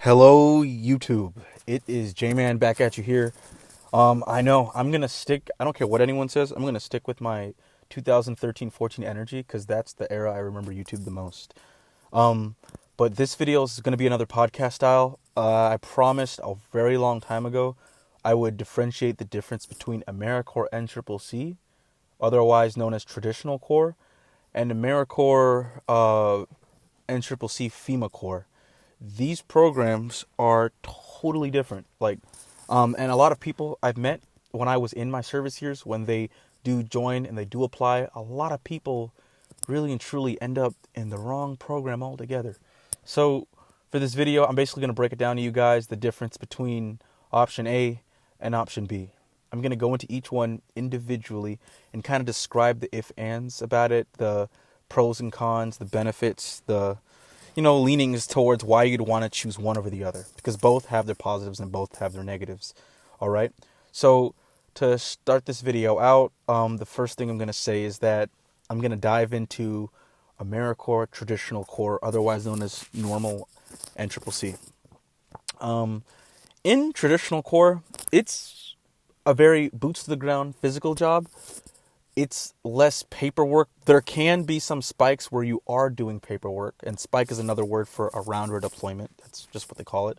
Hello, YouTube. It is J-Man back at you here. I know I'm gonna stick. I don't care what anyone says. I'm gonna stick with my 2013-14 energy because that's the era I remember YouTube the most. Um, but this video is gonna be another podcast style. I promised a very long time ago I would differentiate the difference between Americorps NCCC, otherwise known as traditional Corps, and Americorps NCCC FEMA Corps. These programs are totally different. And a lot of people I've met when I was in my service years, when they do join and they do apply, a lot of people really and truly end up in the wrong program altogether. So for this video, I'm basically going to break it down to you guys, the difference between option A and option B. I'm going to go into each one individually and kind of describe the if-ands about it, the pros and cons, the benefits, the leanings towards why you'd want to choose one over the other, because both have their positives and both have their negatives. All right. So to start this video out, the first thing I'm going to say is that I'm going to dive into Americorps Traditional Corps, otherwise known as normal NCCC. In Traditional Corps, it's a very boots to the ground physical job. It's less paperwork. There can be some spikes where you are doing paperwork, and spike is another word for a round deployment. That's just what they call it.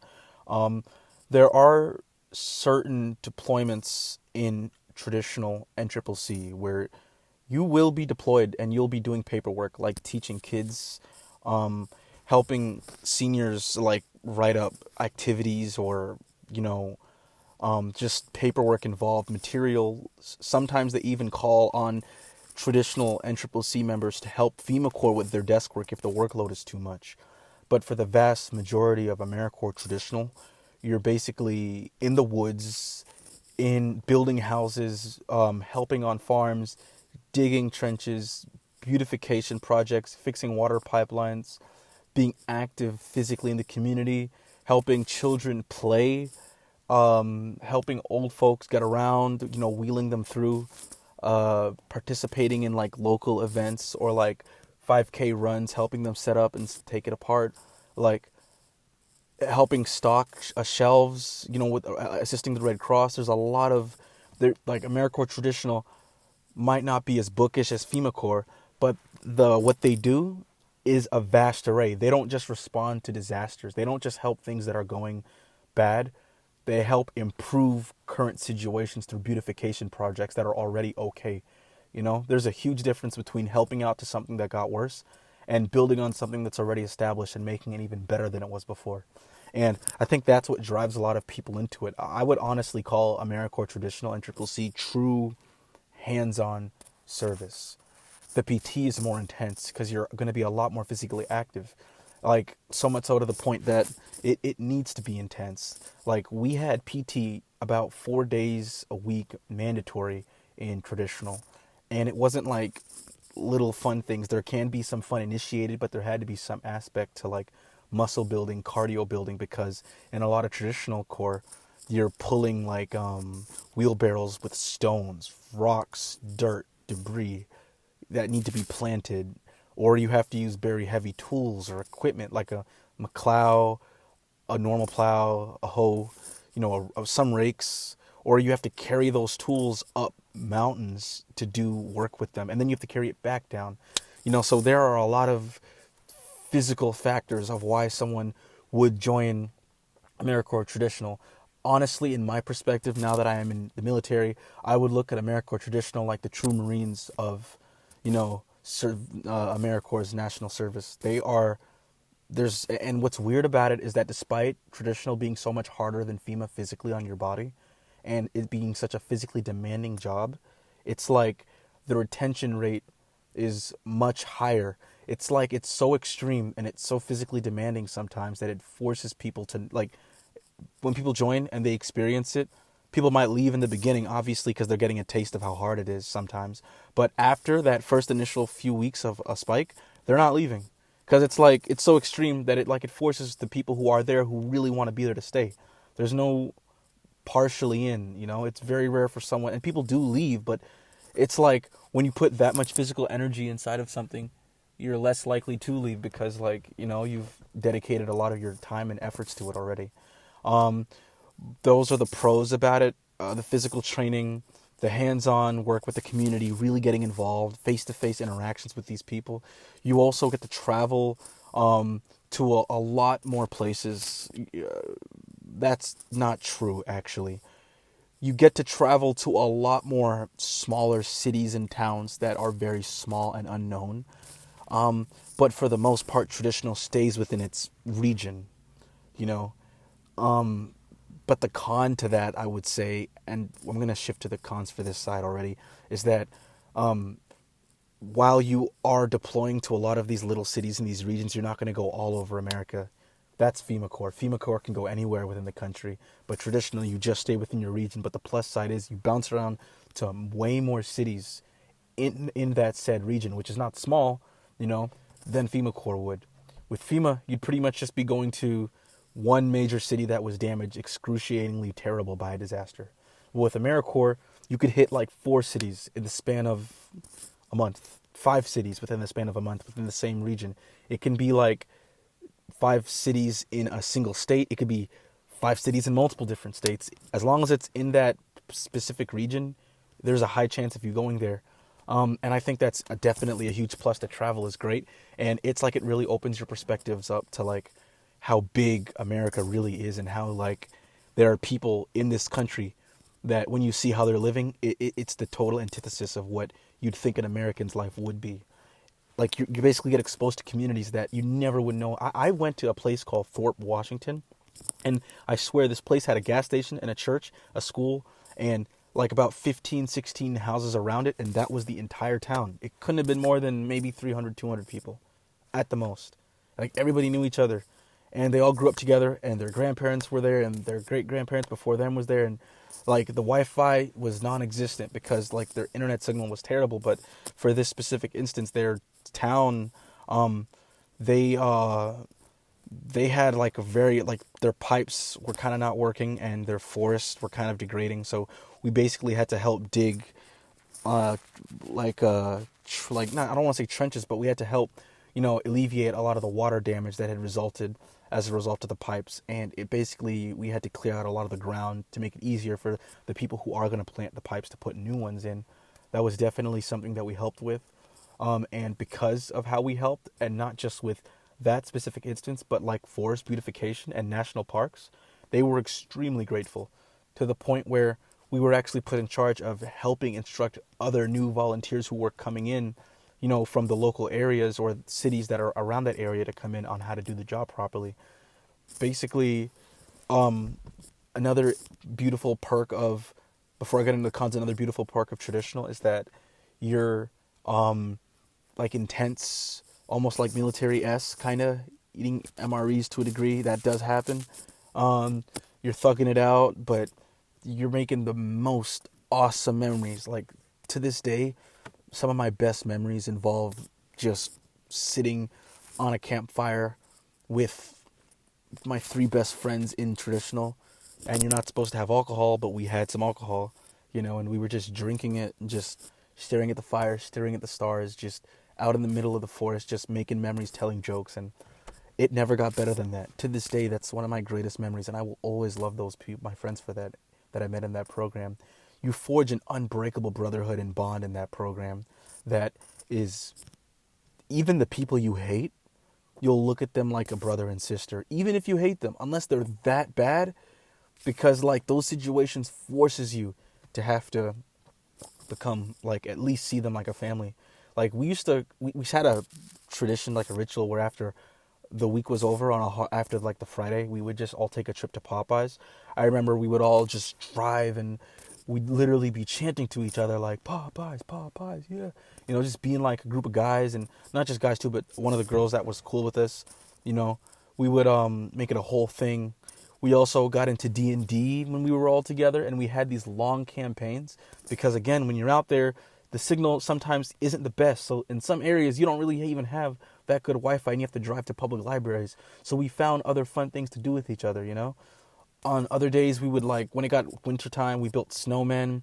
There are certain deployments in traditional NCCC where you will be deployed and you'll be doing paperwork, like teaching kids, helping seniors like write up activities or just paperwork involved material. Sometimes they even call on traditional NCCC members to help FEMA Corps with their desk work if the workload is too much. But for the vast majority of Americorps traditional, you're basically in the woods, in building houses, helping on farms, digging trenches, beautification projects, fixing water pipelines, being active physically in the community, helping children play, helping old folks get around, wheeling them through, participating in like local events or like 5K runs, helping them set up and take it apart, like helping stock shelves, with assisting the Red Cross. There's a lot of like Americorps traditional might not be as bookish as FEMA Corps, but what they do is a vast array. They don't just respond to disasters. They don't just help things that are going bad. They help improve current situations through beautification projects that are already okay. There's a huge difference between helping out to something that got worse and building on something that's already established and making it even better than it was before. And I think that's what drives a lot of people into it. I would honestly call Americorps Traditional NCCC true hands-on service. The PT is more intense because you're going to be a lot more physically active. Like, so much so to the point that it needs to be intense. Like, we had PT about 4 days a week mandatory in traditional. And it wasn't like little fun things. There can be some fun initiated, but there had to be some aspect to like muscle building, cardio building, because in a lot of traditional core, you're pulling like wheelbarrows with stones, rocks, dirt, debris that need to be planted, or you have to use very heavy tools or equipment like a plow, a normal plow, a hoe, some rakes, or you have to carry those tools up mountains to do work with them, and then you have to carry it back down. So there are a lot of physical factors of why someone would join Americorps Traditional. Honestly, in my perspective, now that I am in the military, I would look at Americorps Traditional like the true Marines of, Americorps' national service. And what's weird about it is that despite traditional being so much harder than FEMA physically on your body, and it being such a physically demanding job, it's like the retention rate is much higher. It's like it's so extreme and it's so physically demanding sometimes that it forces people to, like, when people join and they experience it, people might leave in the beginning, obviously, because they're getting a taste of how hard it is sometimes. But after that first initial few weeks of a spike, they're not leaving. Because it's like, it's so extreme that it forces the people who are there who really want to be there to stay. There's no partially in, it's very rare for someone, and people do leave, but it's like when you put that much physical energy inside of something, you're less likely to leave because, like, you've dedicated a lot of your time and efforts to it already. Um, those are the pros about it. The physical training, the hands-on work with the community, really getting involved, face-to-face interactions with these people. You also get to travel to a lot more places. That's not true, actually. You get to travel to a lot more smaller cities and towns that are very small and unknown. But for the most part, traditional stays within its region, you know. But the con to that, I would say, and I'm going to shift to the cons for this side already, is that while you are deploying to a lot of these little cities in these regions, you're not going to go all over America. That's FEMA Corps. FEMA Corps can go anywhere within the country, but traditionally you just stay within your region. But the plus side is you bounce around to way more cities in that said region, which is not small, than FEMA Corps would. With FEMA, you'd pretty much just be going to one major city that was damaged excruciatingly terrible by a disaster. With Americorps, you could hit like 4 cities in the span of a month, 5 cities within the span of a month within the same region. It can be like 5 cities in a single state. It could be 5 cities in multiple different states. As long as it's in that specific region, there's a high chance of you going there. And I think that's definitely a huge plus. That travel is great. And it's like it really opens your perspectives up to like how big America really is and how like there are people in this country that when you see how they're living, it's the total antithesis of what you'd think an American's life would be. Like you basically get exposed to communities that you never would know. I went to a place called Thorpe, Washington, and I swear this place had a gas station and a church, a school, and like about 15, 16 houses around it, and that was the entire town. It couldn't have been more than maybe 300, 200 people at the most. Like everybody knew each other, and they all grew up together, and their grandparents were there, and their great-grandparents before them was there, and like the Wi-Fi was non-existent because like their internet signal was terrible. But for this specific instance, their town, they had like a very like their pipes were kind of not working and their forests were kind of degrading. So we basically had to help dig, not I don't want to say trenches, but we had to help, alleviate a lot of the water damage that had resulted as a result of the pipes. And it basically, we had to clear out a lot of the ground to make it easier for the people who are going to plant the pipes to put new ones in. That was definitely something that we helped with. And because of how we helped, and not just with that specific instance, but like forest beautification and national parks, they were extremely grateful to the point where we were actually put in charge of helping instruct other new volunteers who were coming in, from the local areas or cities that are around that area to come in on how to do the job properly. Basically, another beautiful perk of, before I get into the cons, another beautiful perk of traditional is that you're like intense, almost like military-esque kind of eating MREs to a degree. That does happen. You're thugging it out, but you're making the most awesome memories. Like to this day, some of my best memories involve just sitting on a campfire with my 3 best friends in traditional. And you're not supposed to have alcohol, but we had some alcohol, and we were just drinking it and just staring at the fire, staring at the stars, just out in the middle of the forest, just making memories, telling jokes. And it never got better than that. To this day, that's one of my greatest memories, and I will always love those people, my friends, for that I met in that program. You forge an unbreakable brotherhood and bond in that program that is, even the people you hate, you'll look at them like a brother and sister, even if you hate them, unless they're that bad, because like those situations forces you to have to become like, at least see them like a family. Like we had a tradition, like a ritual, where after the week was over, after like the Friday, we would just all take a trip to Popeyes. I remember we would all just drive and we'd literally be chanting to each other like Popeyes, Popeyes, yeah. Just being like a group of guys, and not just guys too, but one of the girls that was cool with us, we would make it a whole thing. We also got into D&D when we were all together, and we had these long campaigns because, again, when you're out there, the signal sometimes isn't the best. So in some areas, you don't really even have that good Wi-Fi, and you have to drive to public libraries. So we found other fun things to do with each other, On other days, we would, like, when it got wintertime, we built snowmen.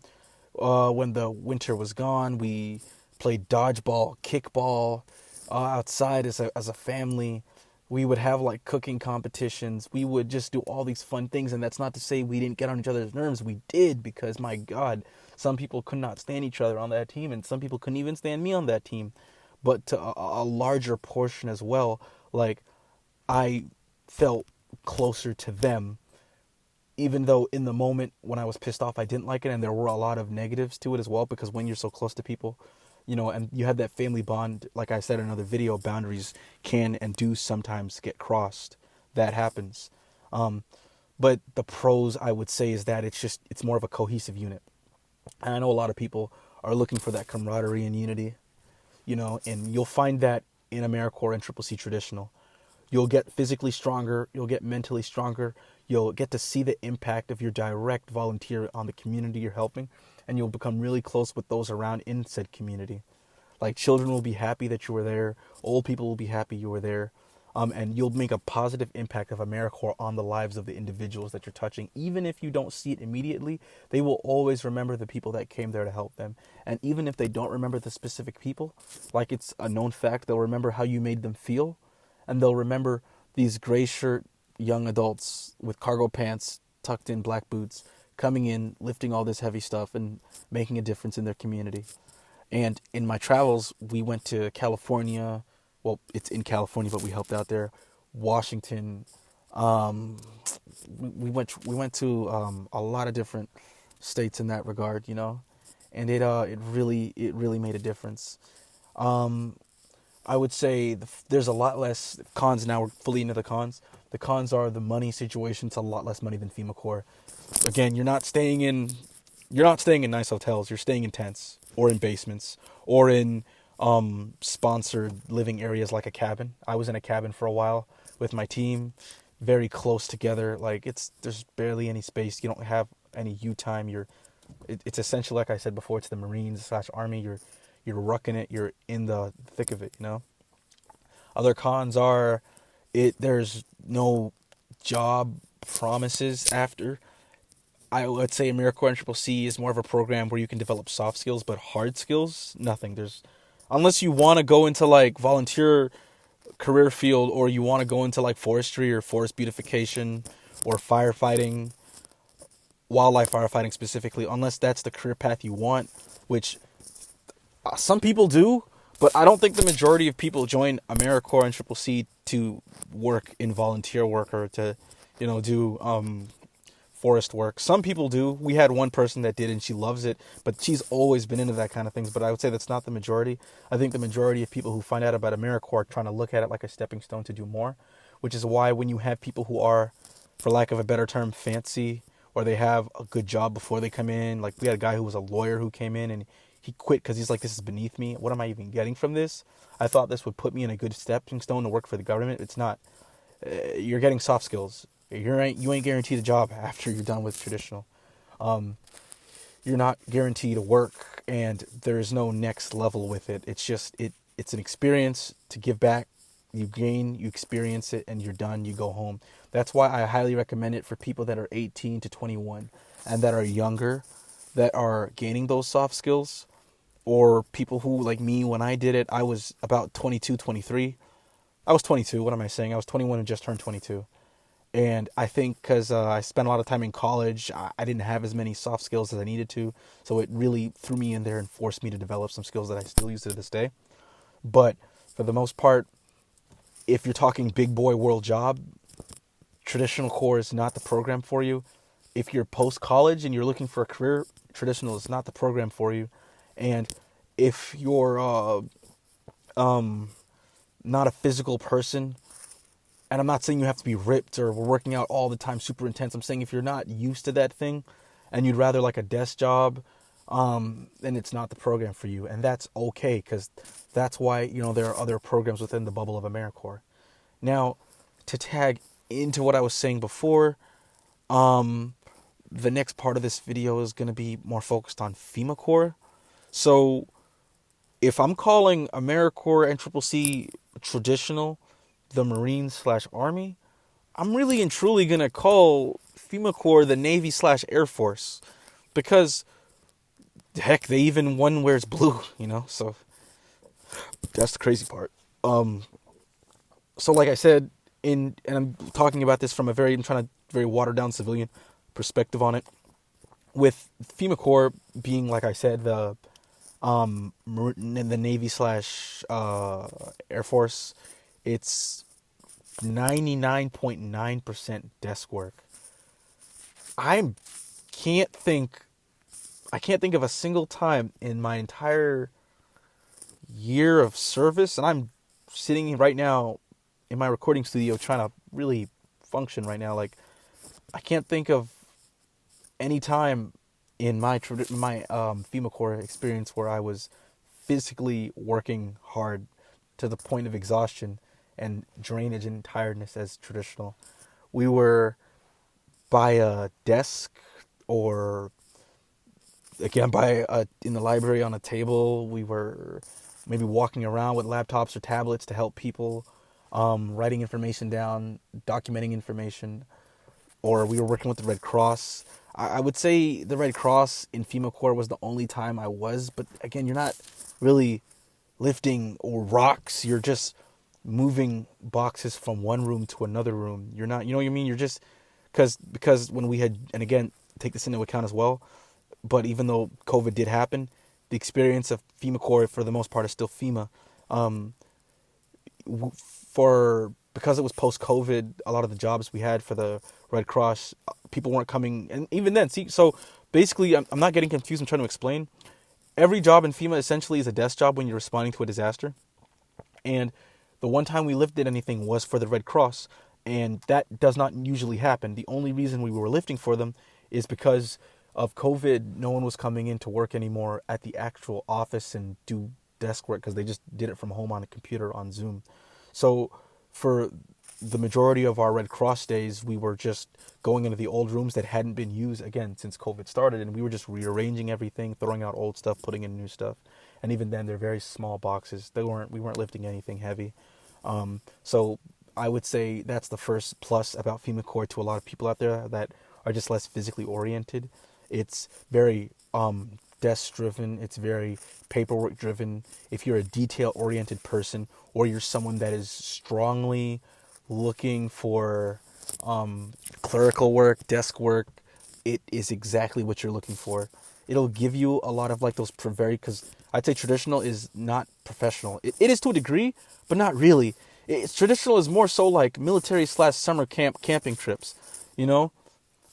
When the winter was gone, we played dodgeball, kickball. outside as a family. We would have like cooking competitions. We would just do all these fun things, and that's not to say we didn't get on each other's nerves. We did, because my God, some people could not stand each other on that team, and some people couldn't even stand me on that team. But to a larger portion as well, like I felt closer to them, even though in the moment when I was pissed off, I didn't like it, and there were a lot of negatives to it as well, because when you're so close to people, and you have that family bond, like I said in another video, boundaries can and do sometimes get crossed. That happens. But the pros, I would say, is that it's more of a cohesive unit. And I know a lot of people are looking for that camaraderie and unity, and you'll find that in Americorps and Triple C Traditional. You'll get physically stronger, you'll get mentally stronger, you'll get to see the impact of your direct volunteer on the community you're helping, and you'll become really close with those around in said community. Like, children will be happy that you were there, old people will be happy you were there, and you'll make a positive impact of Americorps on the lives of the individuals that you're touching. Even if you don't see it immediately, they will always remember the people that came there to help them. And even if they don't remember the specific people, like it's a known fact, they'll remember how you made them feel, and they'll remember these gray shirt young adults with cargo pants, tucked in black boots, coming in, lifting all this heavy stuff and making a difference in their community. And in my travels, we went to California. Well, it's in California, but we helped out there. Washington. We went to a lot of different states in that regard, and it really made a difference. I would say there's a lot less cons now. We're fully into the cons. The cons are the money situation. It's a lot less money than FEMA Corps. Again, you're not staying in nice hotels. You're staying in tents or in basements or in sponsored living areas like a cabin. I was in a cabin for a while with my team, very close together. Like there's barely any space. You don't have any U time. It's essentially, like I said before, it's the Marines/Army. You're rucking it. You're in the thick of it, Other cons are there's no job promises after. I would say Americorps and Triple C is more of a program where you can develop soft skills, but hard skills, nothing. Unless you want to go into like volunteer career field, or you want to go into like forestry or forest beautification or firefighting, wildlife firefighting specifically, unless that's the career path you want, which some people do, but I don't think the majority of people join Americorps and Triple C to work in volunteer work or to, do forest work. Some people do. We had one person that did, and she loves it, but she's always been into that kind of things. But I would say that's not the majority. I think the majority of people who find out about Americorps are trying to look at it like a stepping stone to do more, which is why when you have people who are, for lack of a better term, fancy, or they have a good job before they come in, like we had a guy who was a lawyer who came in and he quit because he's like, this is beneath me. What am I even getting from this? I thought this would put me in a good stepping stone to work for the government. It's not. You're getting soft skills. You ain't guaranteed a job after you're done with traditional. You're not guaranteed a work, and there's no next level with it. It's just it's an experience to give back. You gain, you experience it, and you're done. You go home. That's why I highly recommend it for people that are 18 to 21 and that are younger, that are gaining those soft skills, or people who, like me, when I did it, I was about 22, 23. I was 22. What am I saying? I was 21 and just turned 22. And I think because I spent a lot of time in college, I didn't have as many soft skills as I needed to. So it really threw me in there and forced me to develop some skills that I still use to this day. But for the most part, if you're talking big boy world job, traditional corps is not the program for you. If you're post-college and you're looking for a career, traditional is not the program for you. And if you're not a physical person, and I'm not saying you have to be ripped or working out all the time, super intense. I'm saying if you're not used to that thing and you'd rather like a desk job, then it's not the program for you. And that's okay, because that's why, there are other programs within the bubble of Americorps. Now, to tag into what I was saying before, the next part of this video is going to be more focused on FEMA Corps. So if I'm calling Americorps and Triple C traditional, the Marines/Army, I'm really and truly going to call FEMA Corps the Navy/Air Force, because heck, they even one wears blue, so that's the crazy part. Um, so like I said, and I'm talking about this from I'm trying to very watered down civilian perspective on it. With FEMA Corps being, like I said, in the Navy slash Air Force, it's 99.9% desk work. I can't think I can't think of a single time in my entire year of service, and I'm sitting right now in my recording studio trying to really function right now. Like, I can't think of any time in my FEMA Corps experience where I was physically working hard to the point of exhaustion and drainage and tiredness as traditional. We were by a desk, or again in the library on a table. We were maybe walking around with laptops or tablets to help people, writing information down, documenting information, or we were working with the Red Cross. I would say the Red Cross in FEMA Corps was the only time I was, but again, you're not really lifting or rocks. You're just moving boxes from one room to another room. You're not, you know what I mean? You're just, because when we had, and again, take this into account as well, but even though COVID did happen, the experience of FEMA Corps for the most part is still FEMA. Um, for because it was post COVID, a lot of the jobs we had for the Red Cross, people weren't coming, and even then, see, so basically, I'm not getting confused. I'm trying to explain. Every job in FEMA essentially is a desk job when you're responding to a disaster, and the one time we lifted anything was for the Red Cross, and that does not usually happen. The only reason we were lifting for them is because of COVID. No one was coming in to work anymore at the actual office and do desk work because they just did it from home on a computer on Zoom. So for the majority of our Red Cross days, we were just going into the old rooms that hadn't been used again since COVID started, and we were just rearranging everything, throwing out old stuff, putting in new stuff. And even then, they're very small boxes. We weren't lifting anything heavy. So I would say that's the first plus about FEMA Corps to a lot of people out there that are just less physically oriented. It's very desk driven. It's very paperwork driven. If you're a detail oriented person, or you're someone that is strongly looking for clerical work, desk work, it is exactly what you're looking for. It'll give you a lot of like those because I'd say traditional is not professional. It is to a degree, but not really. Traditional is more so like military / summer camping trips, you know.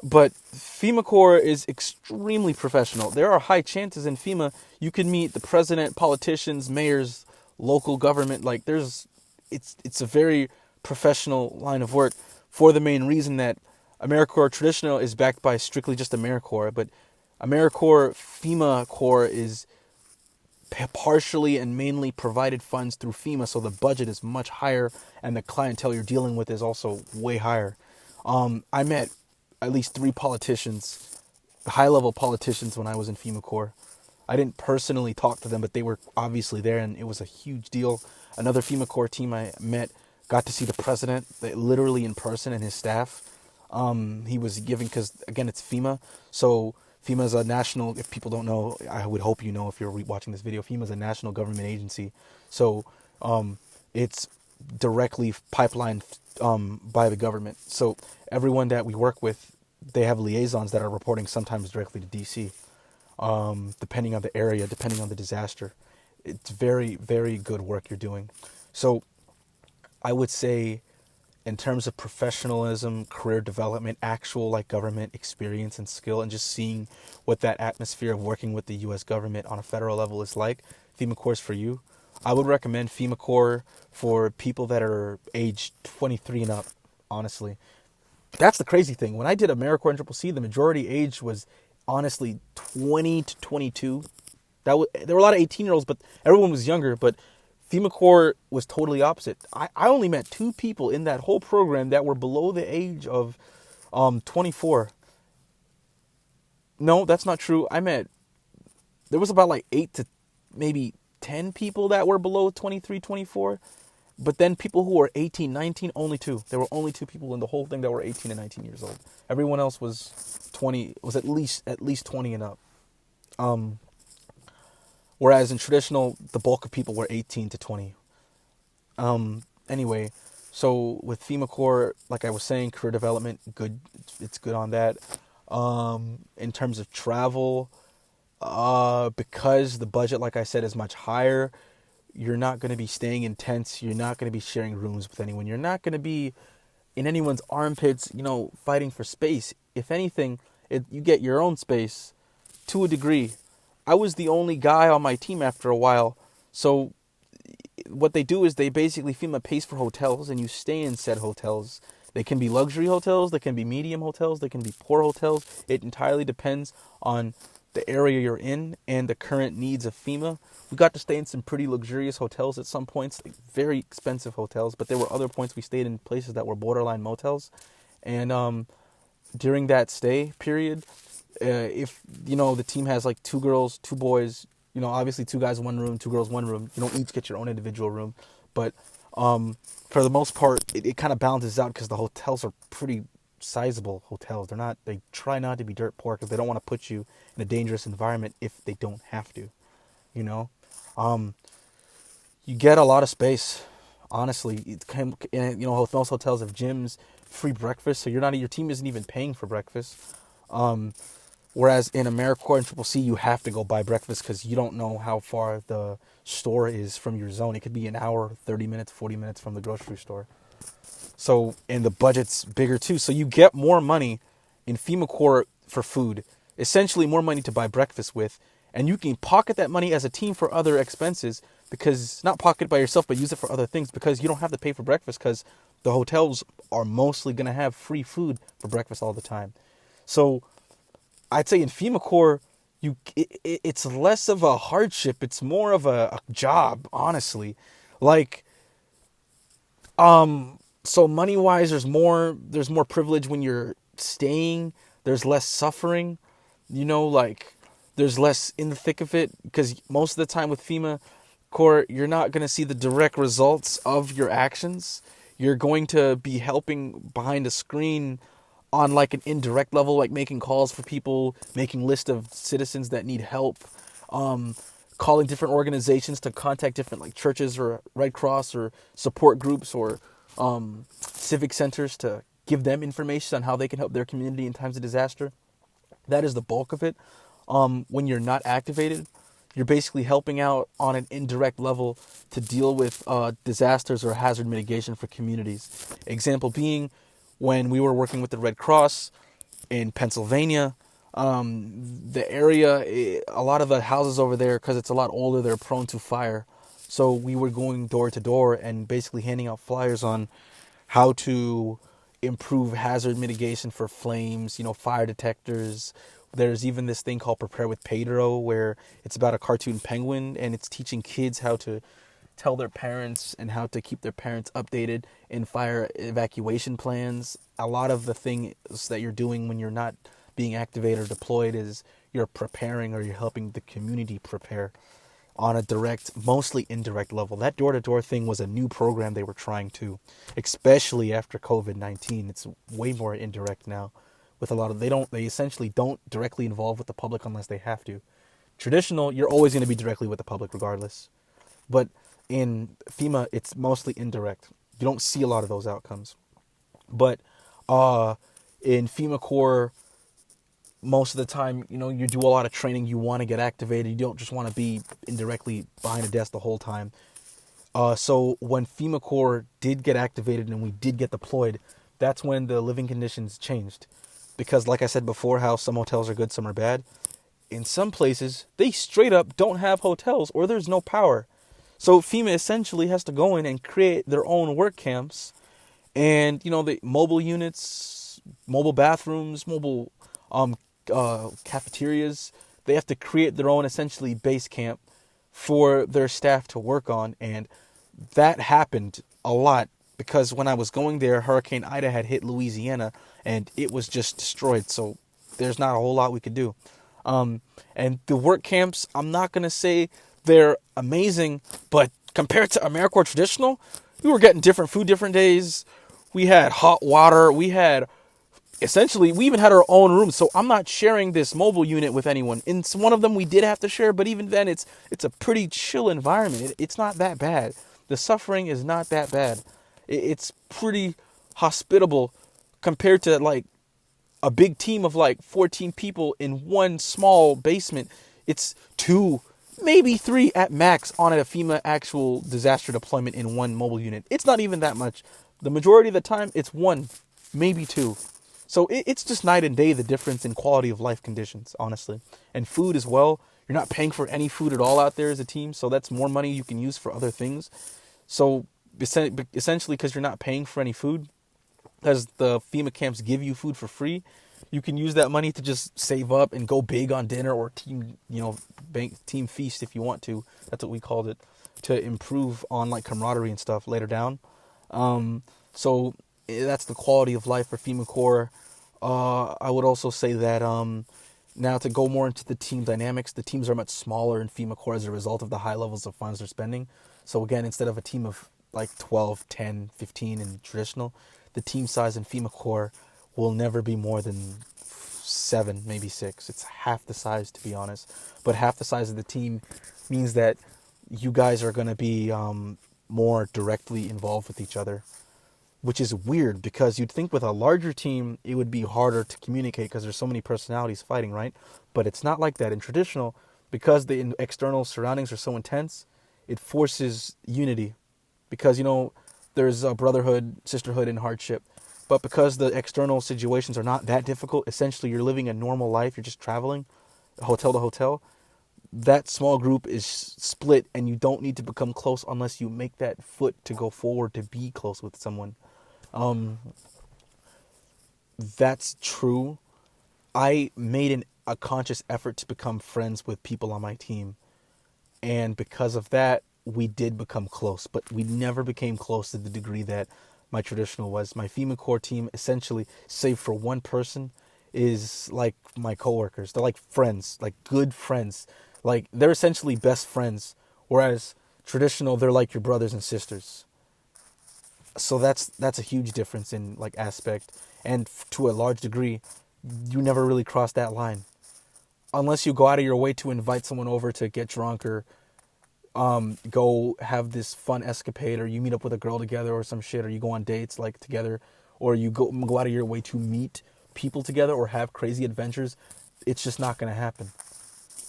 But FEMA Corps is extremely professional. There are high chances in FEMA you can meet the president, politicians, mayors, local government. Like it's a very professional line of work, for the main reason that Americorps traditional is backed by strictly just Americorps, but Americorps FEMA Corps is partially and mainly provided funds through FEMA, so the budget is much higher and the clientele you're dealing with is also way higher. I met at least 3 politicians, high-level politicians, when I was in FEMA Corps. I didn't personally talk to them, but they were obviously there, and it was a huge deal. Another FEMA Corps team I met got to see the president, literally in person, and his staff. He was giving, because again, it's FEMA, so FEMA is a national, if people don't know, I would hope you know if you're watching this video, FEMA is a national government agency. So it's directly pipelined by the government. So everyone that we work with, they have liaisons that are reporting sometimes directly to DC, depending on the area, depending on the disaster. It's very, very good work you're doing. So I would say, in terms of professionalism, career development, actual like government experience and skill, and just seeing what that atmosphere of working with the U.S. government on a federal level is like, FEMA Corps is for you. I would recommend FEMA Corps for people that are age 23 and up, honestly. That's the crazy thing. When I did Americorps and CCC, the majority age was honestly 20 to 22. There were a lot of 18-year-olds, but everyone was younger. But FEMA Corps was totally opposite. I only met 2 people in that whole program that were below the age of 24. No, that's not true. There was about like 8 to maybe 10 people that were below 23, 24. But then people who were 18, 19, only 2. There were only 2 people in the whole thing that were 18 and 19 years old. Everyone else was 20, was at least 20 and up. Whereas in traditional, the bulk of people were 18 to 20. Anyway, so with FEMA Corps, like I was saying, career development, good. It's good on that. In terms of travel, because the budget, like I said, is much higher, you're not going to be staying in tents. You're not going to be sharing rooms with anyone. You're not going to be in anyone's armpits, fighting for space. If anything, you get your own space to a degree. I was the only guy on my team after a while. So what they do is they basically, FEMA pays for hotels and you stay in said hotels. They can be luxury hotels, they can be medium hotels, they can be poor hotels. It entirely depends on the area you're in and the current needs of FEMA. We got to stay in some pretty luxurious hotels at some points, like very expensive hotels, but there were other points we stayed in places that were borderline motels. And during that stay period, if the team has like 2 girls, 2 boys, obviously 2 guys one room, 2 girls one room, you don't each get your own individual room, but for the most part it kind of balances out because the hotels are pretty sizable hotels. They try not to be dirt poor because they don't want to put you in a dangerous environment if they don't have to. you know you get a lot of space, honestly. Most hotels have gyms, free breakfast, so your team isn't even paying for breakfast. Whereas in Americorps and Triple C, you have to go buy breakfast because you don't know how far the store is from your zone. It could be an hour, 30 minutes, 40 minutes from the grocery store. So, and the budget's bigger too. So you get more money in FEMA Corps for food, essentially more money to buy breakfast with. And you can pocket that money as a team for other expenses, because not pocket by yourself, but use it for other things, because you don't have to pay for breakfast because the hotels are mostly going to have free food for breakfast all the time. So I'd say in FEMA Corps, it's less of a hardship. It's more of a job, honestly. Like, so money wise, there's more privilege when you're staying. There's less suffering, there's less in the thick of it, because most of the time with FEMA Corps, you're not going to see the direct results of your actions. You're going to be helping behind a screen on like an indirect level, like making calls for people, making lists of citizens that need help, calling different organizations to contact different like churches or Red Cross or support groups or civic centers to give them information on how they can help their community in times of disaster. That is the bulk of it. When you're not activated, you're basically helping out on an indirect level to deal with disasters or hazard mitigation for communities. Example being, when we were working with the Red Cross in Pennsylvania, the area, a lot of the houses over there, because it's a lot older, they're prone to fire. So we were going door to door and basically handing out flyers on how to improve hazard mitigation for flames, fire detectors. There's even this thing called Prepare with Pedro, where it's about a cartoon penguin, and it's teaching kids how to tell their parents and how to keep their parents updated in fire evacuation plans. A lot of the things that you're doing when you're not being activated or deployed is you're preparing, or you're helping the community prepare on a direct, mostly indirect level. That door-to-door thing was a new program they were trying to, especially after COVID-19. It's way more indirect now. With a lot of, they essentially don't directly involve with the public unless they have to. Traditional, you're always going to be directly with the public regardless. But in FEMA, it's mostly indirect. You don't see a lot of those outcomes. But in FEMA Corps, most of the time, you do a lot of training. You want to get activated. You don't just want to be indirectly behind a desk the whole time. So when FEMA Corps did get activated and we did get deployed, that's when the living conditions changed. Because like I said before, how some hotels are good, some are bad. In some places, they straight up don't have hotels, or there's no power. So FEMA essentially has to go in and create their own work camps. And, the mobile units, mobile bathrooms, mobile cafeterias, they have to create their own essentially base camp for their staff to work on. And that happened a lot, because when I was going there, Hurricane Ida had hit Louisiana and it was just destroyed. So there's not a whole lot we could do. And the work camps, I'm not going to say they're amazing, but compared to Americorps traditional, we were getting different food different days. We had hot water. We even had our own room. So I'm not sharing this mobile unit with anyone. In one of them we did have to share, but even then it's a pretty chill environment. It's not that bad. The suffering is not that bad. It's pretty hospitable compared to like a big team of like 14 people in one small basement. It's two, maybe three at max on a FEMA actual disaster deployment in one mobile unit. It's not even that much. The majority of the time, it's one, maybe two. So it's just night and day the difference in quality of life conditions, honestly. And food as well. You're not paying for any food at all out there as a team, so that's more money you can use for other things. So essentially, because you're not paying for any food, as the FEMA camps give you food for free, you can use that money to just save up and go big on dinner or team, team feast if you want to. That's what we called it, to improve on like camaraderie and stuff later down. So that's the quality of life for FEMA Corps. I would also say that now to go more into the team dynamics, the teams are much smaller in FEMA Corps as a result of the high levels of funds they're spending. So again, instead of a team of like 12, 10, 15 in traditional, the team size in FEMA Corps will never be more than 7, maybe 6. It's half the size, to be honest. But half the size of the team means that you guys are going to be more directly involved with each other, which is weird because you'd think with a larger team it would be harder to communicate because there's so many personalities fighting, right? But it's not like that in traditional. Because the external surroundings are so intense, it forces unity because there's a brotherhood, sisterhood in hardship. But because the external situations are not that difficult, essentially you're living a normal life, you're just traveling hotel to hotel, that small group is split and you don't need to become close unless you make that foot to go forward to be close with someone. That's true. I made a conscious effort to become friends with people on my team. And because of that, we did become close. But we never became close to the degree that my traditional was. My FEMA Corps team, essentially, save for one person, is like my coworkers. They're like friends, like good friends. Like, they're essentially best friends. Whereas traditional, they're like your brothers and sisters. So that's a huge difference in like aspect, and to a large degree, you never really cross that line, unless you go out of your way to invite someone over to get drunk or go have this fun escapade, or you meet up with a girl together or some shit, or you go on dates like together, or you go out of your way to meet people together or have crazy adventures. It's just not gonna happen.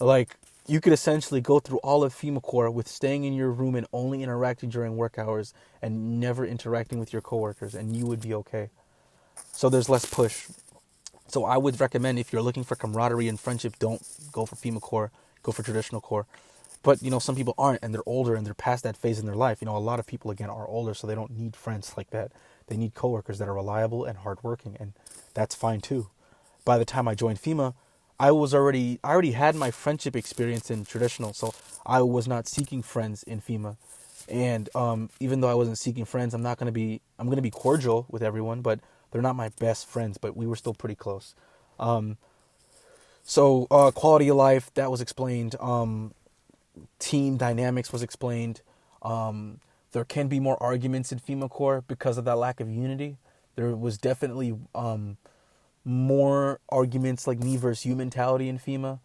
Like, you could essentially go through all of FEMA Corps with staying in your room and only interacting during work hours and never interacting with your coworkers, and you would be okay. So there's less push. So I would recommend, if you're looking for camaraderie and friendship, don't go for FEMA Corps, go for traditional Corps. But, some people aren't, and they're older, and they're past that phase in their life. A lot of people, again, are older, so they don't need friends like that. They need coworkers that are reliable and hardworking, and that's fine, too. By the time I joined FEMA, I already had my friendship experience in traditional, so I was not seeking friends in FEMA. And even though I wasn't seeking friends, I'm going to be cordial with everyone, but they're not my best friends, but we were still pretty close. So quality of life, that was explained. Team dynamics was explained. There can be more arguments in FEMA Corps because of that lack of unity. There was definitely more arguments like me versus you mentality in FEMA.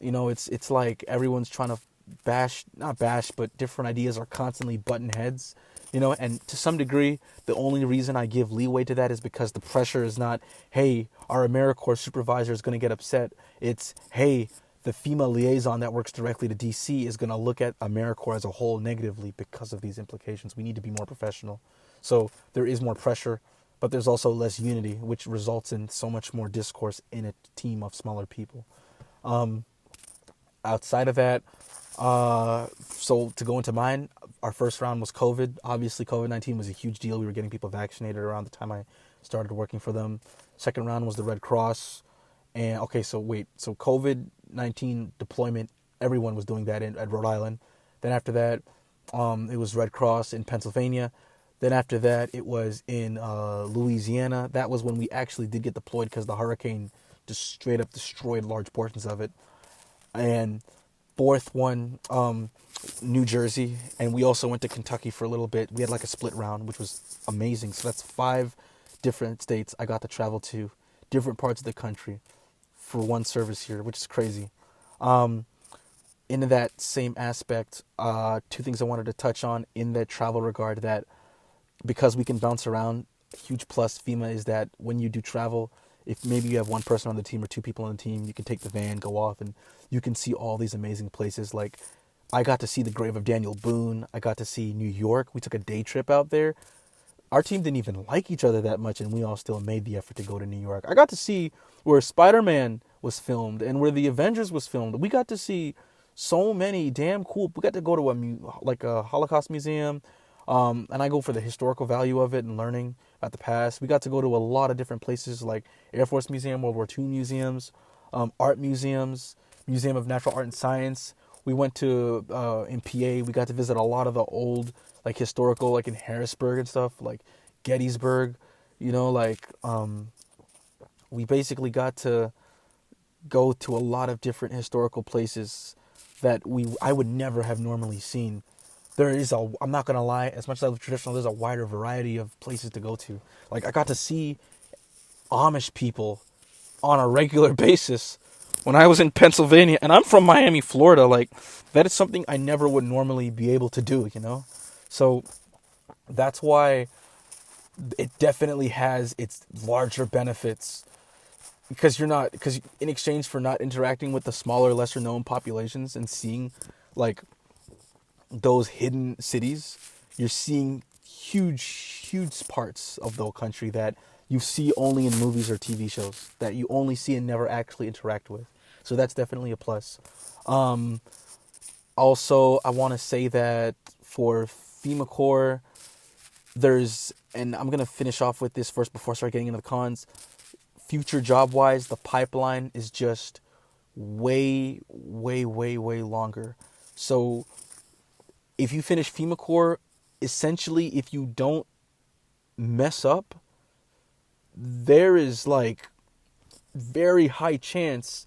It's like everyone's trying to not bash, but different ideas are constantly butting heads. And to some degree, the only reason I give leeway to that is because the pressure is not, hey, our Americorps supervisor is going to get upset. It's, hey, the FEMA liaison that works directly to DC is going to look at Americorps as a whole negatively because of these implications. We need to be more professional. So there is more pressure, but there's also less unity, which results in so much more discourse in a team of smaller people. Outside of that, so to go into mine, our first round was COVID. Obviously, COVID-19 was a huge deal. We were getting people vaccinated around the time I started working for them. Second round was the Red Cross. And so COVID-19 deployment, everyone was doing that at Rhode Island. Then after that, it was Red Cross in Pennsylvania. Then after that, it was in Louisiana. That was when we actually did get deployed because the hurricane just straight up destroyed large portions of it. And fourth one, New Jersey. And we also went to Kentucky for a little bit. We had like a split round, which was amazing. So that's 5 different states I got to travel to, different parts of the country for one service here, which is crazy. in that same aspect, two things I wanted to touch on in that travel regard, that because we can bounce around, huge plus FEMA is that when you do travel, if maybe you have one person on the team or two people on the team, you can take the van, go off, and you can see all these amazing places. Like, I got to see the grave of Daniel Boone. I got to see New York. We took a day trip out there. Our team didn't even like each other that much, and we all still made the effort to go to New York. I got to see where Spider-Man was filmed and where the Avengers was filmed. We got to see so many damn cool. We got to go to a Holocaust museum, and I go for the historical value of it and learning about the past. We got to go to a lot of different places like Air Force Museum, World War II museums, art museums, Museum of Natural Art and Science. We went to in PA. We got to visit a lot of the old like historical, like in Harrisburg and stuff, like Gettysburg. We basically got to go to a lot of different historical places that I would never have normally seen. I'm not gonna lie, as much as I love traditional, there's a wider variety of places to go to. Like, I got to see Amish people on a regular basis when I was in Pennsylvania, and I'm from Miami, Florida. Like, that is something I never would normally be able to do, So that's why it definitely has its larger benefits, because in exchange for not interacting with the smaller, lesser known populations and seeing like those hidden cities, you're seeing huge parts of the country that you see only in movies or TV shows, that you only see and never actually interact with. So that's definitely a plus. Also, I want to say that for FEMA Corps, and I'm going to finish off with this first before I start getting into the cons. Future job-wise, the pipeline is just way longer. So if you finish FEMA Corps, essentially, if you don't mess up, there is like very high chance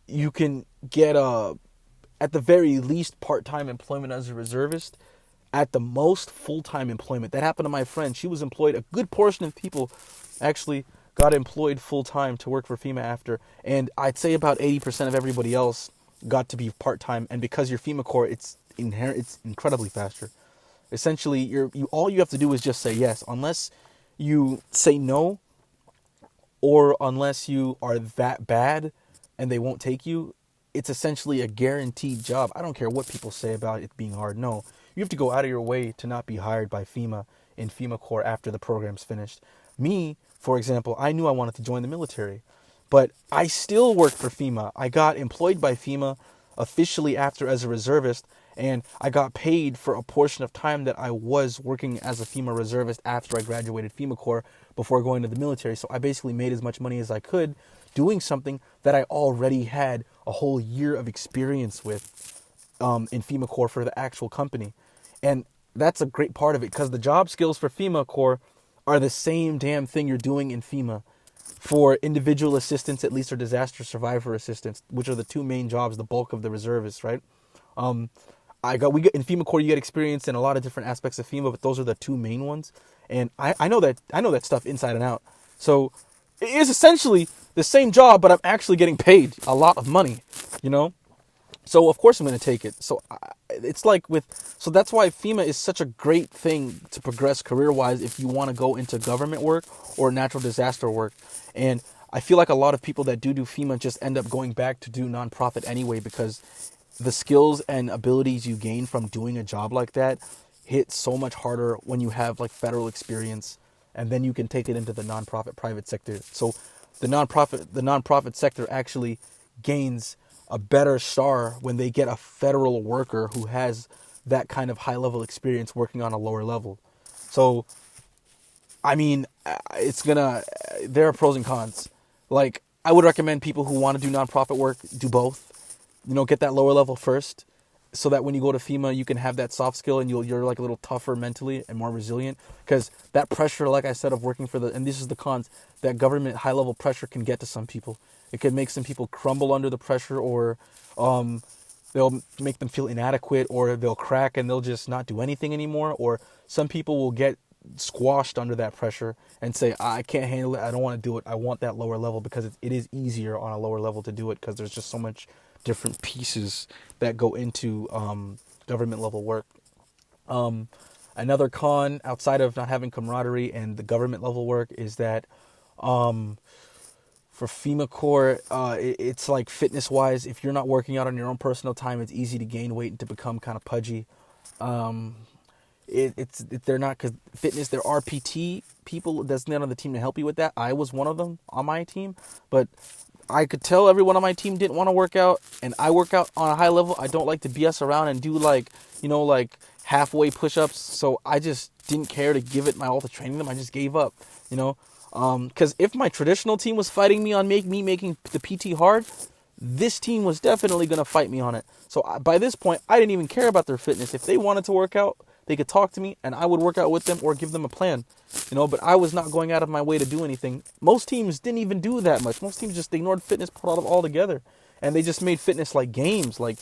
you can get at the very least part-time employment as a reservist, at the most full-time employment. That happened to my friend. She was employed. A good portion of people actually got employed full-time to work for FEMA after, and I'd say about 80% of everybody else got to be part-time. And because you're FEMA Corps, it's incredibly faster. Essentially, all you have to do is just say yes, unless you say no, or unless you are that bad and they won't take you. It's essentially a guaranteed job. I don't care what people say about it being hard. No, you have to go out of your way to not be hired by FEMA in FEMA Corps after the program's finished. Me, for example, I knew I wanted to join the military, but I still worked for FEMA. I got employed by FEMA officially after as a reservist, and I got paid for a portion of time that I was working as a FEMA reservist after I graduated FEMA Corps before going to the military. So I basically made as much money as I could doing something that I already had a whole year of experience with in FEMA Corps for the actual company. And that's a great part of it, because the job skills for FEMA Corps are the same damn thing you're doing in FEMA for individual assistance, at least, or disaster survivor assistance, which are the two main jobs, the bulk of the reservists, right? In FEMA Corps, you get experience in a lot of different aspects of FEMA, but those are the two main ones. And I know that stuff inside and out. So it is essentially the same job, but I'm actually getting paid a lot of money, So of course I'm going to take it. So so that's why FEMA is such a great thing to progress career-wise if you want to go into government work or natural disaster work. And I feel like a lot of people that do FEMA just end up going back to do nonprofit anyway, because the skills and abilities you gain from doing a job like that hit so much harder when you have like federal experience, and then you can take it into the nonprofit private sector. So the nonprofit sector actually gains a better star when they get a federal worker who has that kind of high level experience working on a lower level. So, I mean, there are pros and cons. Like, I would recommend people who want to do nonprofit work do both. Get that lower level first, so that when you go to FEMA, you can have that soft skill and you're like a little tougher mentally and more resilient. Because that pressure, like I said, of working and this is the cons, that government high level pressure can get to some people. It can make some people crumble under the pressure, or they'll make them feel inadequate, or they'll crack and they'll just not do anything anymore. Or some people will get squashed under that pressure and say, I can't handle it, I don't want to do it, I want that lower level, because it is easier on a lower level to do it, because there's just so much different pieces that go into government level work. Another con outside of not having camaraderie and the government level work is that for FEMA Corps, it's like fitness wise, if you're not working out on your own personal time, it's easy to gain weight and to become kind of pudgy. They're not, because fitness, there are PT people designated on the team to help you with that. I was one of them on my team, but I could tell everyone on my team didn't want to work out, and I work out on a high level. I don't like to BS around and do like halfway push-ups, so I just didn't care to give it my all to training them. I just gave up, because if my traditional team was fighting me on making the PT hard, this team was definitely going to fight me on it. So by this point, I didn't even care about their fitness. If they wanted to work out, they could talk to me and I would work out with them or give them a plan, but I was not going out of my way to do anything. Most teams didn't even do that much. Most teams just ignored fitness part altogether, and they just made fitness like games, like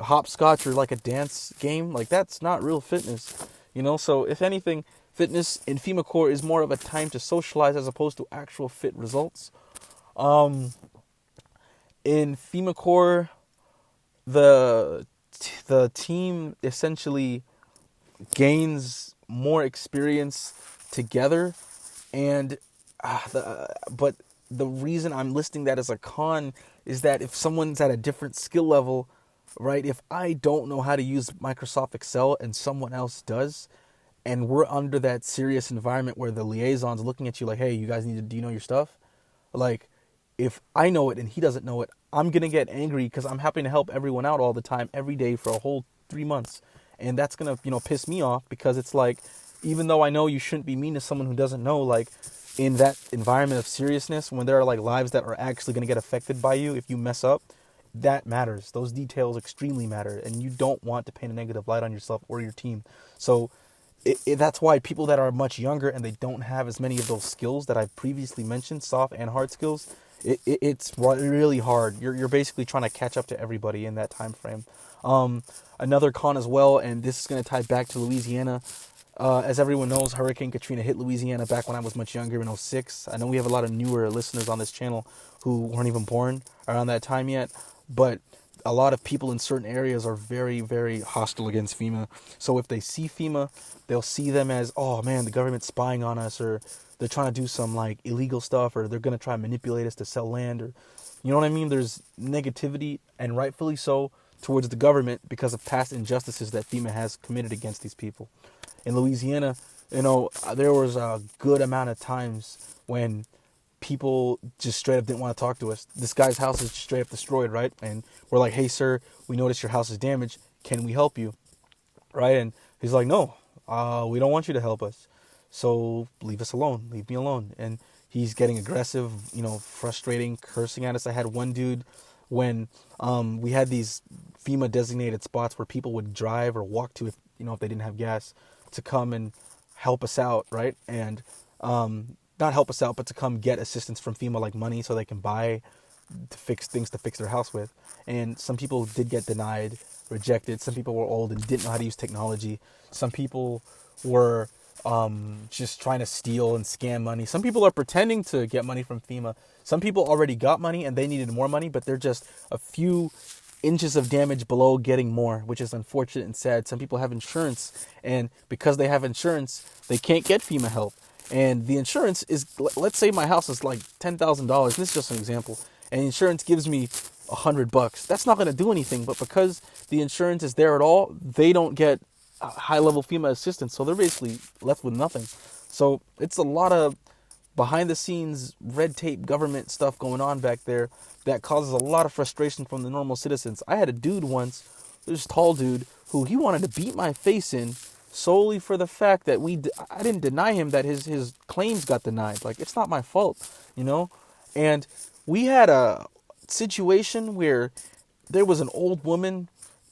hopscotch or like a dance game. Like, that's not real fitness, So if anything, fitness in FEMA Corps is more of a time to socialize as opposed to actual fit results. In FEMA Corps, the team essentially gains more experience together, and but the reason I'm listing that as a con is that if someone's at a different skill level, right? If I don't know how to use Microsoft Excel and someone else does, and we're under that serious environment where the liaison's looking at you like, hey, you guys do you know your stuff? Like, if I know it and he doesn't know it, I'm going to get angry because I'm happy to help everyone out all the time, every day for a whole 3 months. And that's going to, piss me off, because it's like, even though I know you shouldn't be mean to someone who doesn't know, like, in that environment of seriousness, when there are like lives that are actually going to get affected by you if you mess up, that matters. Those details extremely matter, and you don't want to paint a negative light on yourself or your team. So that's why people that are much younger and they don't have as many of those skills that I've previously mentioned, soft and hard skills, it's really hard. You're basically trying to catch up to everybody in that time frame. Another con as well, and this is going to tie back to Louisiana. As everyone knows, Hurricane Katrina hit Louisiana back when I was much younger, in 2006. I know we have a lot of newer listeners on this channel who weren't even born around that time yet, but a lot of people in certain areas are very, very hostile against FEMA. So if they see FEMA, they'll see them as, oh man, the government's spying on us, or they're trying to do some like illegal stuff, or they're going to try and manipulate us to sell land, or, you know what I mean? There's negativity, and rightfully so, towards the government because of past injustices that FEMA has committed against these people. In Louisiana, there was a good amount of times when people just straight up didn't want to talk to us. This guy's house is straight up destroyed, right? And we're like, hey, sir, we noticed your house is damaged. Can we help you? Right? And he's like, no, we don't want you to help us. So leave us alone. Leave me alone. And he's getting aggressive, frustrating, cursing at us. I had one dude when we had these FEMA designated spots where people would drive or walk to if they didn't have gas, to come and help us out, right? And not help us out, but to come get assistance from FEMA, like money, so they can buy to fix things to fix their house with. And some people did get denied, rejected. Some people were old and didn't know how to use technology. Some people were just trying to steal and scam money. Some people are pretending to get money from FEMA. Some people already got money and they needed more money, but they're just a few inches of damage below getting more, which is unfortunate and sad. Some people have insurance, and because they have insurance, they can't get FEMA help. And the insurance is, let's say my house is like $10,000. This is just an example. And insurance gives me $100. That's not going to do anything. But because the insurance is there at all, they don't get high-level FEMA assistance. So they're basically left with nothing. So it's a lot of behind-the-scenes red tape government stuff going on back there that causes a lot of frustration from the normal citizens. I had a dude once, this tall dude, who he wanted to beat my face in solely for the fact that I didn't deny him that his claims got denied. Like, it's not my fault, And we had a situation where there was an old woman,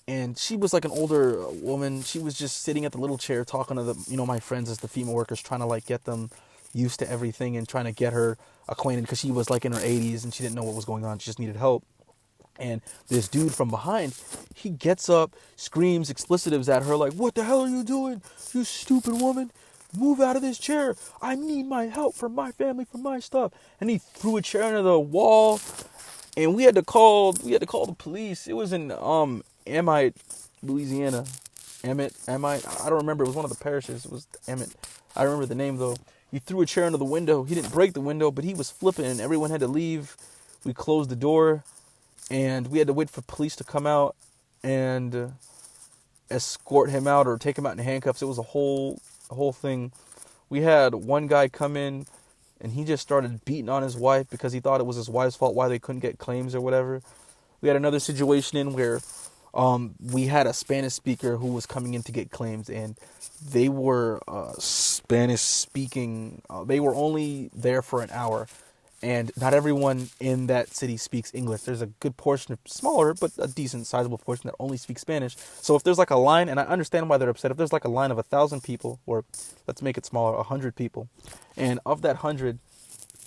and she was like an older woman. She was just sitting at the little chair talking to my friends as the FEMA workers, trying to like get them used to everything and trying to get her acquainted, because she was like in her 80s and she didn't know what was going on. She just needed help. And this dude from behind, he gets up, screams explicitives at her like, what the hell are you doing, you stupid woman? Move out of this chair. I need my help for my family, for my stuff. And he threw a chair into the wall. and we had to call the police. It was in Emmett, Louisiana. Emmett. I don't remember. It was one of the parishes. It was Emmett. I remember the name though. He threw a chair into the window. He didn't break the window, but he was flipping, and everyone had to leave. We closed the door, and we had to wait for police to come out and escort him out or take him out in handcuffs. It was a whole thing. We had one guy come in, and he just started beating on his wife because he thought it was his wife's fault why they couldn't get claims or whatever. We had another situation in where we had a Spanish speaker who was coming in to get claims, and they were Spanish speaking. They were only there for an hour, and not everyone in that city speaks English. There's a good portion, smaller but a decent sizable portion, that only speaks Spanish. So if there's like a line, and I understand why they're upset, if there's like a line of 1,000 people, or let's make it smaller, 100 people, and of that 100,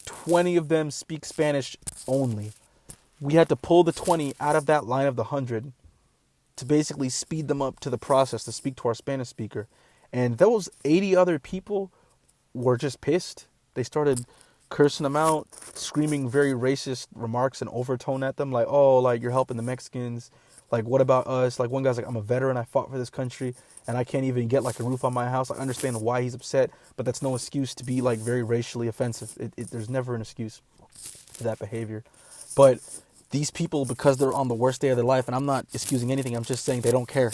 20 of them speak Spanish only. We had to pull the 20 out of that line of the 100 to basically speed them up to the process to speak to our Spanish speaker. And those 80 other people were just pissed. They started cursing them out, screaming very racist remarks and overtone at them, like, oh, like, you're helping the Mexicans. Like, what about us? Like, one guy's like, I'm a veteran. I fought for this country, and I can't even get, like, a roof on my house. I understand why he's upset, but that's no excuse to be, like, very racially offensive. There's never an excuse for that behavior. But these people, because they're on the worst day of their life, and I'm not excusing anything, I'm just saying they don't care.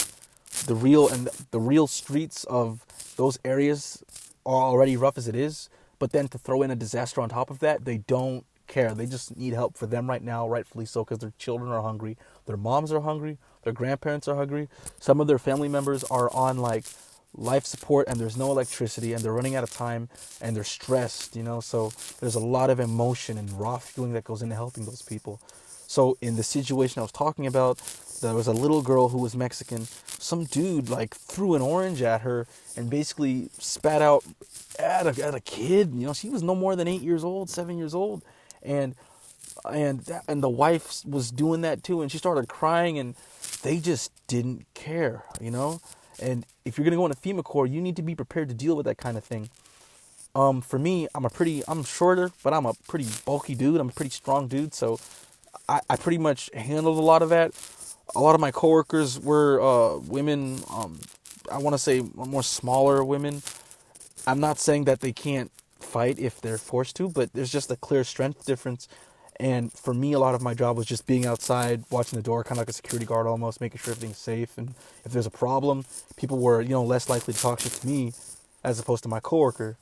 The real streets of those areas are already rough as it is, but then to throw in a disaster on top of that, they don't care. They just need help for them right now, rightfully so, because their children are hungry, their moms are hungry, their grandparents are hungry, some of their family members are on like life support, and there's no electricity, and they're running out of time, and they're stressed, so there's a lot of emotion and raw feeling that goes into helping those people. So in the situation I was talking about, there was a little girl who was Mexican. Some dude like threw an orange at her and basically spat out at a kid. She was no more than 8 years old, 7 years old, and the wife was doing that too, and she started crying, and they just didn't care. And if you're gonna go into FEMA Corps, you need to be prepared to deal with that kind of thing. For me, I'm shorter, but I'm a pretty bulky dude. I'm a pretty strong dude, so I pretty much handled a lot of that. A lot of my coworkers were women. I want to say more smaller women. I'm not saying that they can't fight if they're forced to, but there's just a clear strength difference. And for me, a lot of my job was just being outside, watching the door, kind of like a security guard almost, making sure everything's safe. And if there's a problem, people were, less likely to talk shit to me as opposed to my coworker.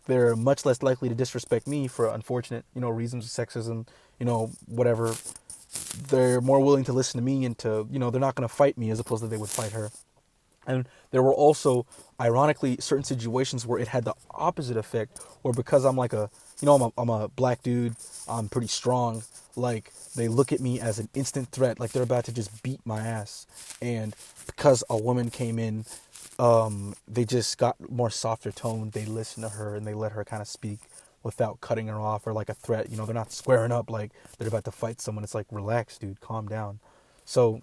They're much less likely to disrespect me for unfortunate, reasons of sexism, whatever. They're more willing to listen to me and to, they're not going to fight me as opposed to they would fight her. And there were also, ironically, certain situations where it had the opposite effect, or because I'm like I'm a black dude, I'm pretty strong, like they look at me as an instant threat, like they're about to just beat my ass. And because a woman came in, they just got more softer tone. They listened to her and they let her kind of speak without cutting her off or like a threat. They're not squaring up like they're about to fight someone. It's like, relax, dude, calm down. So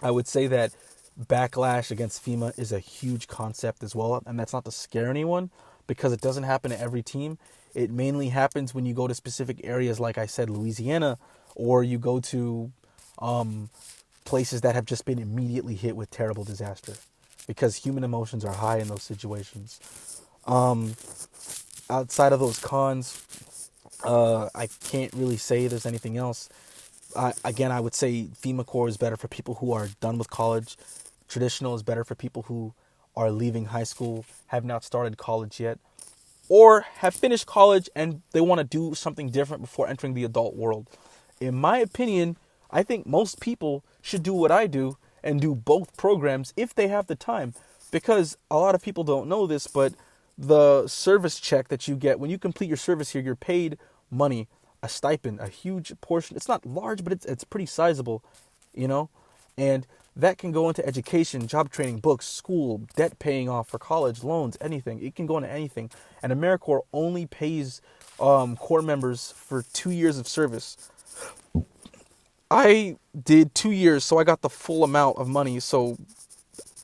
I would say that backlash against FEMA is a huge concept as well. And that's not to scare anyone, because it doesn't happen to every team. It mainly happens when you go to specific areas, like I said, Louisiana, or you go to places that have just been immediately hit with terrible disaster, because human emotions are high in those situations. Outside of those cons, I can't really say there's anything else. Again, I would say FEMA Corps is better for people who are done with college. Traditional is better for people who are leaving high school, have not started college yet, or have finished college and they want to do something different before entering the adult world. In my opinion, I think most people should do what I do and do both programs if they have the time, because a lot of people don't know this, but the service check that you get when you complete your service here, you're paid money, a stipend, a huge portion. It's not large, but it's pretty sizable, and that can go into education, job training, books, school, debt paying off for college, loans, anything. It can go into anything. And Americorps only pays Corps members for 2 years of service. I did 2 years, so I got the full amount of money. So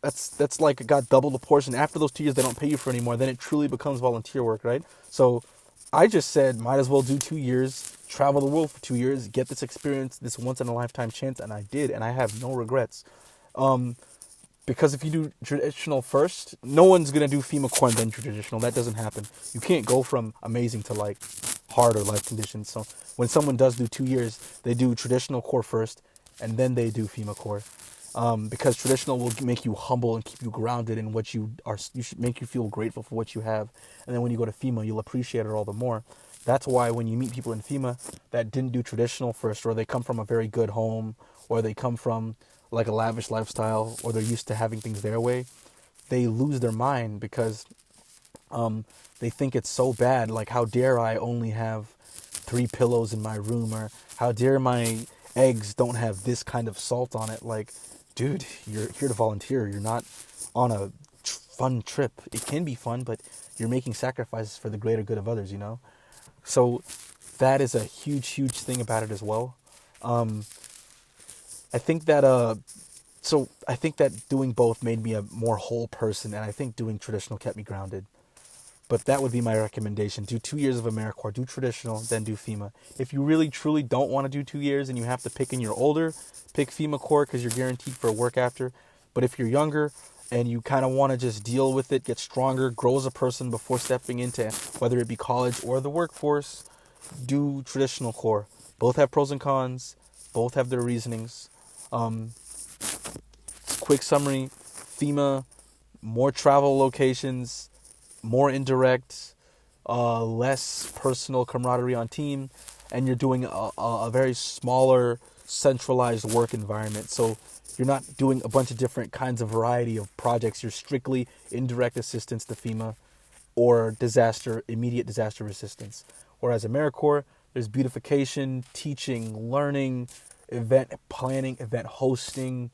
that's like, I got double the portion. After those 2 years, they don't pay you for anymore. Then it truly becomes volunteer work, right? So I just said, might as well do 2 years, travel the world for 2 years, get this experience, this once in a lifetime chance, and I did, and I have no regrets. Because if you do traditional first, no one's gonna do FEMA Corps and then traditional. That doesn't happen. You can't go from amazing to like hard or life conditions. So when someone does do 2 years, they do traditional Corps first, and then they do FEMA Corps. Because traditional will make you humble and keep you grounded in what you are. You should make you feel grateful for what you have, and then when you go to FEMA, you'll appreciate it all the more. That's why when you meet people in FEMA that didn't do traditional first, or they come from a very good home, or they come from like a lavish lifestyle, or they're used to having things their way, they lose their mind because they think it's so bad. Like, how dare I only have 3 pillows in my room, or how dare my eggs don't have this kind of salt on it. Like, dude, you're here to volunteer. You're not on a fun trip. It can be fun, but you're making sacrifices for the greater good of others, you know? So that is a huge, huge thing about it as well. I think that I think that doing both made me a more whole person, and I think doing traditional kept me grounded. But that would be my recommendation. Do 2 years of Americorps, do traditional, then do FEMA. If you really, truly don't want to do 2 years and you have to pick and you're older, pick FEMA Corps because you're guaranteed for work after. But if you're younger and you kind of want to just deal with it, get stronger, grow as a person before stepping into whether it be college or the workforce, do traditional Corps. Both have pros and cons. Both have their reasonings. Quick summary, FEMA, more travel locations, more indirect, less personal camaraderie on team, and you're doing a very smaller, centralized work environment. So you're not doing a bunch of different kinds of variety of projects. You're strictly indirect assistance to FEMA or immediate disaster resistance. Whereas Americorps, there's beautification, teaching, learning, event planning, event hosting,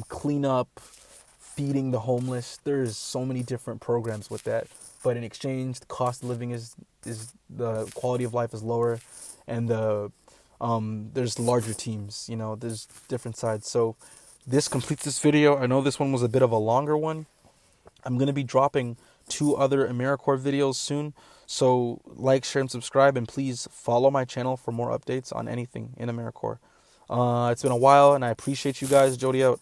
cleanup, feeding the homeless. There's so many different programs with that. But in exchange, the cost of living is the quality of life is lower, and there's larger teams. You know, there's different sides. So this completes this video. I know this one was a bit of a longer one. I'm gonna be dropping 2 other Americorps videos soon. So like, share, and subscribe, and please follow my channel for more updates on anything in Americorps. It's been a while, and I appreciate you guys. Jody out.